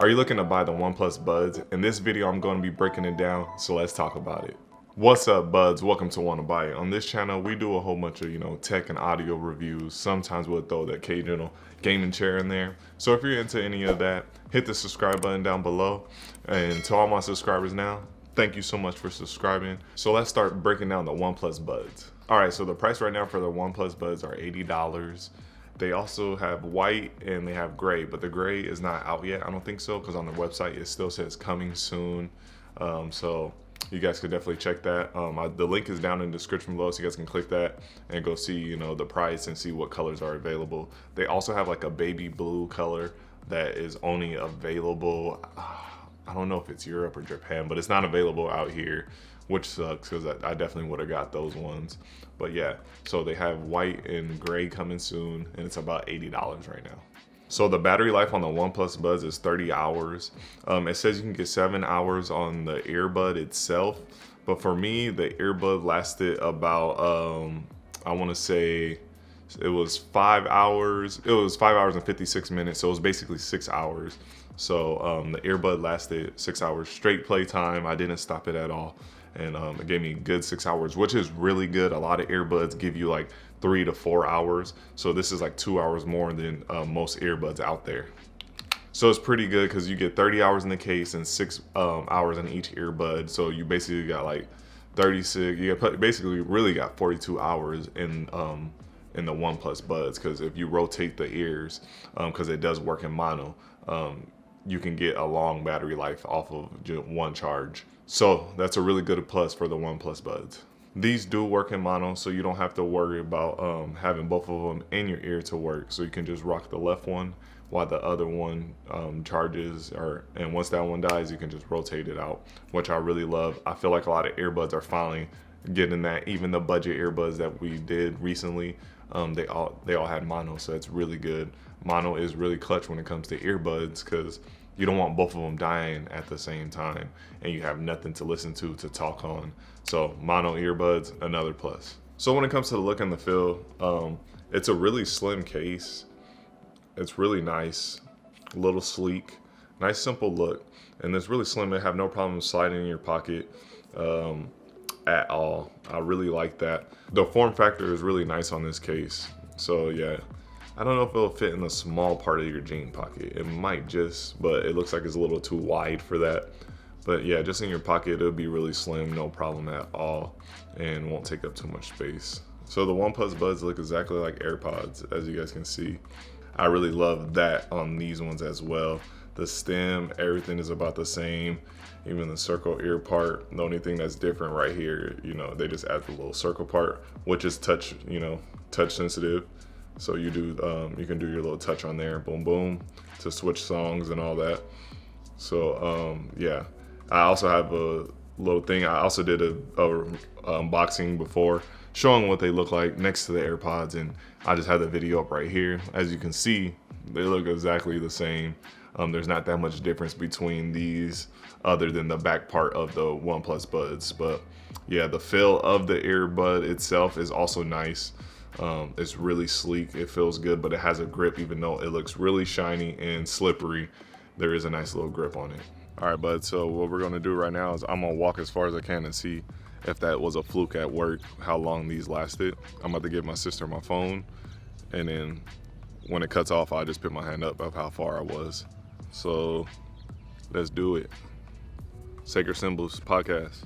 Are you looking to buy the OnePlus Buds? In this video, I'm going to be breaking it down, so let's talk about it. What's up, buds? Welcome to Wanna Buy It. On this channel, we do a whole bunch of, tech and audio reviews. Sometimes we'll throw the occasional gaming chair in there. So if you're into any of that, hit the subscribe button down below. And to all my subscribers now, thank you so much for subscribing. So let's start breaking down the OnePlus Buds. All right, so the price right now for the OnePlus Buds are $80. They also have white and they have gray, but the gray is not out yet. I don't think so, because on their website it still says coming soon. So you guys could definitely check that. The link is down in the description below, so you guys can click that and go see, the price and see what colors are available. They also have like a baby blue color that is only available. I don't know if it's Europe or Japan, but it's not available out here, which sucks because I definitely would have got those ones. But yeah, so they have white and gray coming soon, and it's about $80 right now. So the battery life on the OnePlus Buds is 30 hours. It says you can get 7 hours on the earbud itself, but for me, the earbud lasted about, I want to say it was 5 hours. It was 5 hours and 56 minutes, so it was basically 6 hours. So the earbud lasted 6 hours straight playtime. I didn't stop it at all. And it gave me a good 6 hours, which is really good. A lot of earbuds give you like 3 to 4 hours. So this is like 2 hours more than most earbuds out there. So it's pretty good because you get 30 hours in the case and 6 hours in each earbud. So you basically got like 36, basically really got 42 hours in the OnePlus Buds, because if you rotate the ears, because it does work in mono, you can get a long battery life off of just one charge. So that's a really good plus for the OnePlus Buds. These do work in mono, so you don't have to worry about having both of them in your ear to work. So you can just rock the left one while the other one charges, and once that one dies, you can just rotate it out, which I really love. I feel like a lot of earbuds are finally getting that. Even the budget earbuds that we did recently, they all had mono, so it's really good. Mono is really clutch when it comes to earbuds, because you don't want both of them dying at the same time and you have nothing to listen to talk on. So mono earbuds, another plus. So when it comes to the look and the feel, it's a really slim case. It's really nice, a little sleek, nice simple look, and it's really slim. It have no problem sliding in your pocket at all. I really like that. The form factor is really nice on this case. So yeah, I don't know if it'll fit in the small part of your jean pocket. It might just, but it looks like it's a little too wide for that. But yeah, just in your pocket, it'll be really slim, no problem at all, and won't take up too much space. So the OnePlus Buds look exactly like AirPods, as you guys can see. I really love that on these ones as well. The stem, everything is about the same. Even the circle ear part, the only thing that's different right here, they just add the little circle part, which is touch sensitive. So you can do your little touch on there, boom, boom, to switch songs and all that. So yeah, I also have a little thing. I also did a unboxing before, showing what they look like next to the AirPods, and I just had the video up right here. As you can see, they look exactly the same. There's not that much difference between these other than the back part of the OnePlus Buds. But yeah, the feel of the earbud itself is also nice. It's really sleek, it feels good, but it has a grip. Even though it looks really shiny and slippery, there is a nice little grip on it. All right, bud, so what we're gonna do right now is I'm gonna walk as far as I can and see if that was a fluke at work, how long these lasted. I'm about to give my sister my phone, and then when it cuts off, I'll just put my hand up of how far I was. So let's do it. Sacred Symbols Podcast.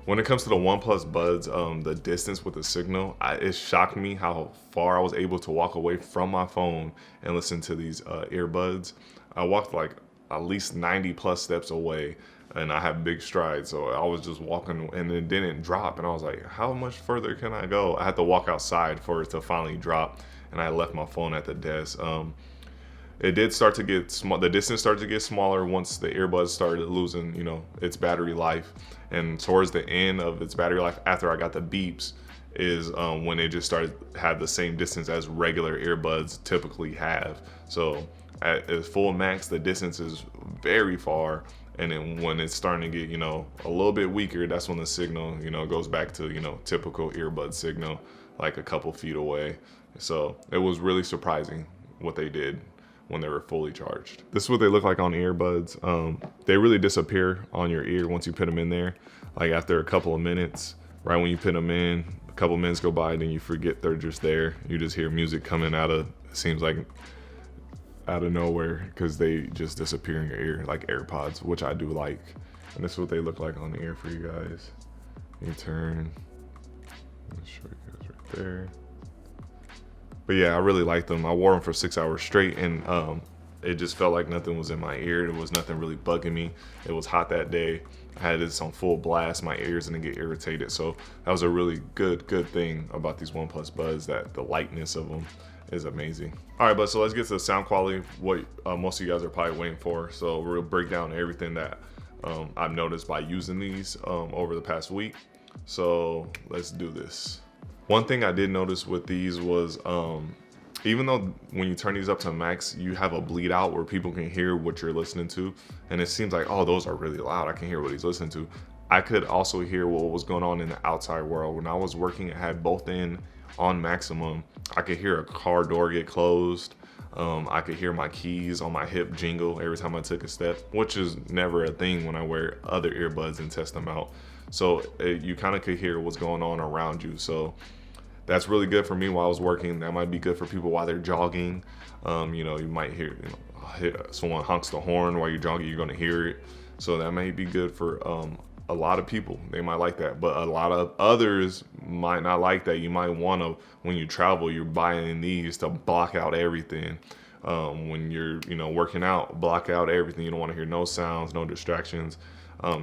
When it comes to the OnePlus Buds, the distance with the signal, it shocked me how far I was able to walk away from my phone and listen to these earbuds. I walked like at least 90 plus steps away, and I have big strides, so I was just walking and it didn't drop, and I was like, how much further can I go? I had to walk outside for it to finally drop, and I left my phone at the desk. It did start to get small. The distance started to get smaller once the earbuds started losing, its battery life. And towards the end of its battery life, after I got the beeps, is when it just started to have the same distance as regular earbuds typically have. So at its full max, the distance is very far. And then when it's starting to get, a little bit weaker, that's when the signal, goes back to, typical earbud signal, like a couple feet away. So it was really surprising what they did. when they were fully charged. This is what they look like on earbuds. They really disappear on your ear once you put them in there. Like after a couple of minutes, right when you put them in, a couple of minutes go by, then you forget they're just there. You just hear music coming out of, it seems like out of nowhere, because they just disappear in your ear like AirPods, which I do like. And this is what they look like on the ear for you guys. You turn, I'll show you guys right there. But yeah, I really like them. I wore them for 6 hours straight, and it just felt like nothing was in my ear. There was nothing really bugging me. It was hot that day. I had this on full blast. My ears didn't get irritated. So that was a really good thing about these OnePlus Buds, that the lightness of them is amazing. All right, but so let's get to the sound quality, what most of you guys are probably waiting for. So we'll break down everything that I've noticed by using these over the past week. So let's do this. One thing I did notice with these was, even though when you turn these up to max, you have a bleed out where people can hear what you're listening to. And it seems like, oh, those are really loud. I can hear what he's listening to. I could also hear what was going on in the outside world. When I was working, I had both in on maximum. I could hear a car door get closed. I could hear my keys on my hip jingle every time I took a step, which is never a thing when I wear other earbuds and test them out. So you kind of could hear what's going on around you. So that's really good for me while I was working. That might be good for people while they're jogging. You know, you might hear, someone honks the horn while you're jogging, you're gonna hear it. So that may be good for a lot of people. They might like that, but a lot of others might not like that. You might wanna, when you travel, you're buying these to block out everything. When you're, working out, block out everything. You don't wanna hear no sounds, no distractions.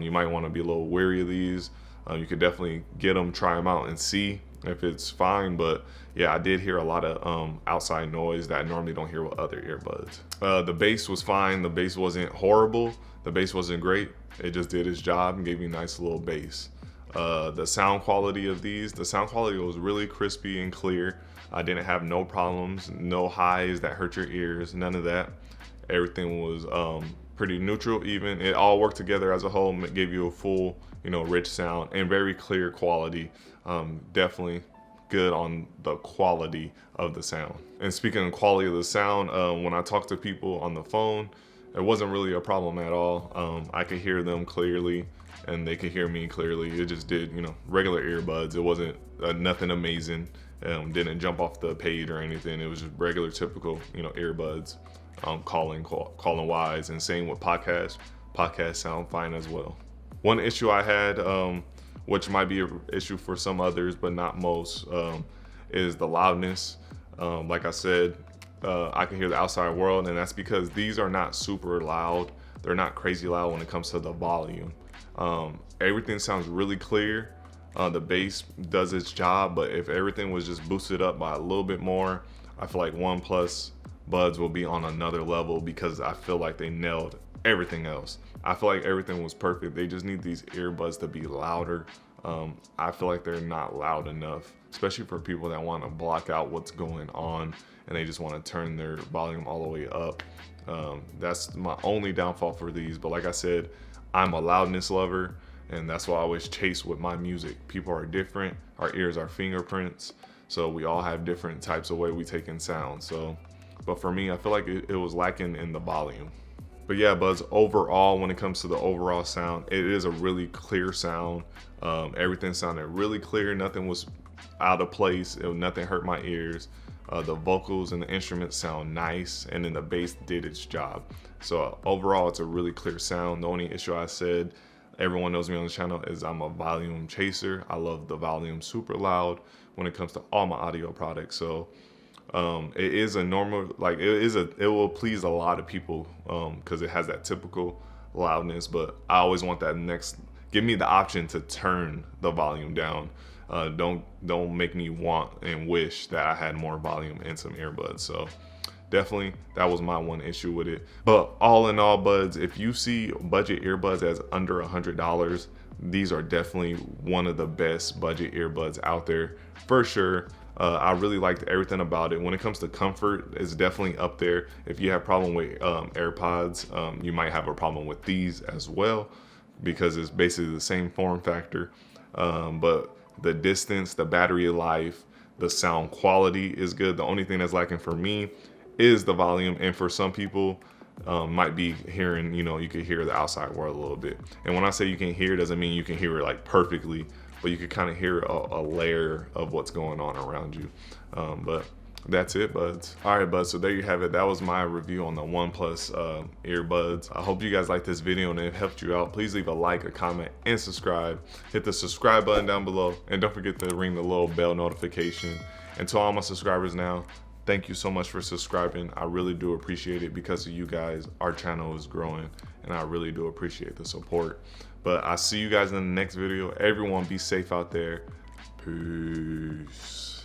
You might wanna be a little wary of these. You could definitely get them, try them out and see if it's fine. But yeah, I did hear a lot of outside noise that I normally don't hear with other earbuds. The bass was fine. The bass wasn't horrible. The bass wasn't great. It just did its job and gave me a nice little bass. The sound quality of these, the sound quality was really crispy and clear. I didn't have no problems, no highs that hurt your ears, none of that. Everything was pretty neutral even. It all worked together as a whole. It gave you a full, rich sound and very clear quality. Definitely good on the quality of the sound. And speaking of quality of the sound, when I talked to people on the phone, it wasn't really a problem at all. I could hear them clearly and they could hear me clearly. It just did, regular earbuds. It wasn't nothing amazing. Didn't jump off the page or anything. It was just regular, typical, earbuds. Calling wise, and same with podcasts. Podcasts sound fine as well. One issue I had, which might be an issue for some others, but not most, is the loudness. Like I said, I can hear the outside world, and that's because these are not super loud. They're not crazy loud when it comes to the volume. Everything sounds really clear. The bass does its job, but if everything was just boosted up by a little bit more, I feel like OnePlus Buds will be on another level, because I feel like they nailed everything else. I feel like everything was perfect. They just need these earbuds to be louder. I feel like they're not loud enough, especially for people that want to block out what's going on and they just want to turn their volume all the way up. That's my only downfall for these. But like I said, I'm a loudness lover, and that's why I always chase with my music. People are different. Our ears are fingerprints. So we all have different types of way we take in sound. But for me, I feel like it was lacking in the volume. But yeah, Buds, overall, when it comes to the overall sound, it is a really clear sound. Everything sounded really clear. Nothing was out of place. Nothing hurt my ears. The vocals and the instruments sound nice, and then the bass did its job. So overall, it's a really clear sound. The only issue I said, everyone knows me on the channel, is I'm a volume chaser. I love the volume super loud when it comes to all my audio products. So it is a normal, it will please a lot of people because it has that typical loudness, but I always want that give me the option to turn the volume down. Don't make me want and wish that I had more volume in some earbuds. So definitely that was my one issue with it. But all in all, Buds, if you see budget earbuds as under $100, these are definitely one of the best budget earbuds out there for sure. I really liked everything about it. When it comes to comfort, it's definitely up there. If you have a problem with AirPods, you might have a problem with these as well, because it's basically the same form factor. But the distance, the battery life, the sound quality is good. The only thing that's lacking for me is the volume, and for some people might be hearing, you can hear the outside world a little bit. And when I say you can hear, it doesn't mean you can hear it like perfectly, but you can kind of hear a layer of what's going on around you. But that's it, buds. All right, buds, so there you have it. That was my review on the OnePlus earbuds. I hope you guys liked this video and it helped you out. Please leave a like, a comment, and subscribe. Hit the subscribe button down below, and don't forget to ring the little bell notification. And to all my subscribers now, thank you so much for subscribing. I really do appreciate it. Because of you guys, our channel is growing, and I really do appreciate the support. But I'll see you guys in the next video. Everyone be safe out there. Peace.